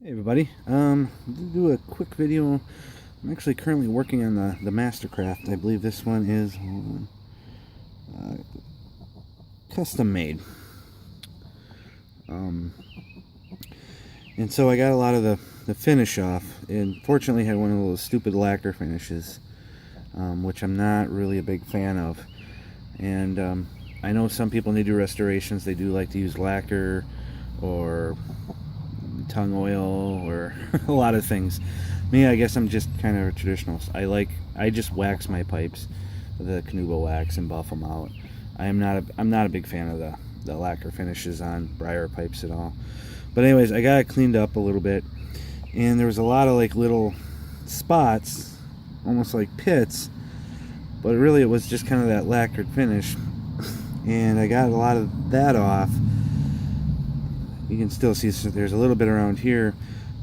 Hey everybody, do a quick video. I'm actually currently working on the Mastercraft. I believe this one is custom made. And so I got a lot of the finish off, and fortunately had one of those stupid lacquer finishes, which I'm not really a big fan of. And I know some people, when they do restorations, they do like to use lacquer or tongue oil or a lot of things. Me, I guess I'm just kind of a traditionalist. I just wax my pipes, the Canuba wax, and buff them out. I'm not a big fan of the lacquer finishes on briar pipes at all. But anyways, I got it cleaned up a little bit, and there was a lot of like little spots, almost like pits, but really it was just kind of that lacquered finish. And I got a lot of that off. You can still see there's a little bit around here.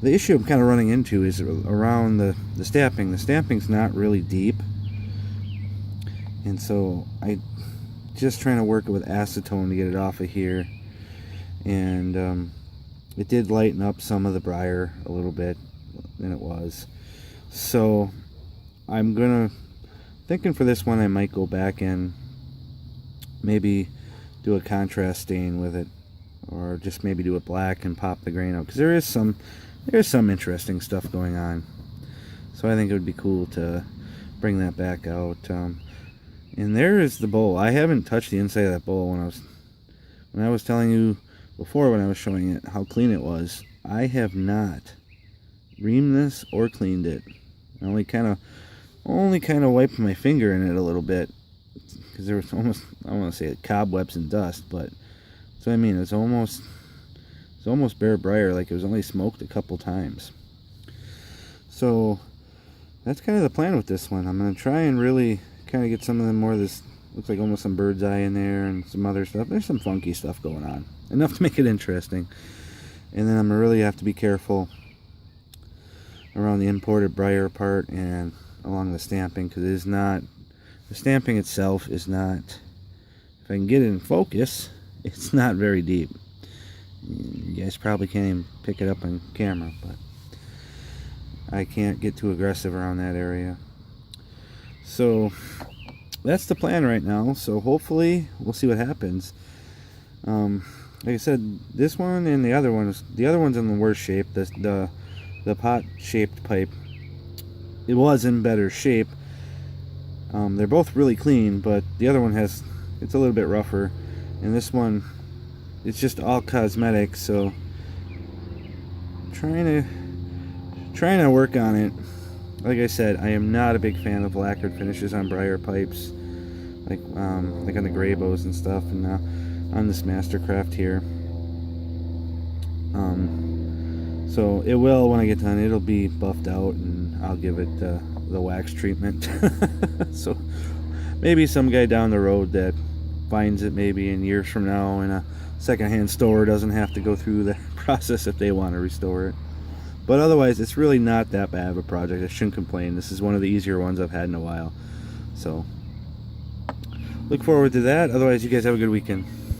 The issue I'm kind of running into is around the stamping. The stamping's not really deep, and so I just trying to work it with acetone to get it off of here. And it did lighten up some of the briar a little bit than it was. So I'm thinking for this one I might go back and maybe do a contrast stain with it, or just maybe do it black and pop the grain out, because there's some interesting stuff going on. So I think it would be cool to bring that back out. And there is the bowl. I haven't touched the inside of that bowl. When I was telling you before, when I was showing it how clean it was, I have not reamed this or cleaned it. I only kind of wiped my finger in it a little bit, because there was almost, I don't want to say cobwebs and dust, but so I mean, it's almost bare briar, like it was only smoked a couple times. So that's kind of the plan with this one. I'm going to try and really kind of get some of them more of this, looks like almost some bird's eye in there and some other stuff. There's some funky stuff going on, enough to make it interesting. And then I'm going to really have to be careful around the imported briar part and along the stamping, because it is not, the stamping itself is not, if I can get it in focus, it's not very deep. You guys probably can't even pick it up on camera, but I can't get too aggressive around that area. So that's the plan right now. So hopefully we'll see what happens. Like I said, this one and the other one's in the worst shape. The pot shaped pipe, it was in better shape. They're both really clean, but the other one it's a little bit rougher. And this one, it's just all cosmetic, so trying to work on it. Like I said, I am not a big fan of lacquered finishes on briar pipes, like on the gray bows and stuff, and on this Mastercraft here. So it will, when I get done, it'll be buffed out, and I'll give it the wax treatment. So maybe some guy down the road that finds it maybe in years from now in a secondhand store doesn't have to go through the process if they want to restore it. But otherwise, it's really not that bad of a project. I shouldn't complain. This is one of the easier ones I've had in a while. So look forward to that. Otherwise, you guys have a good weekend.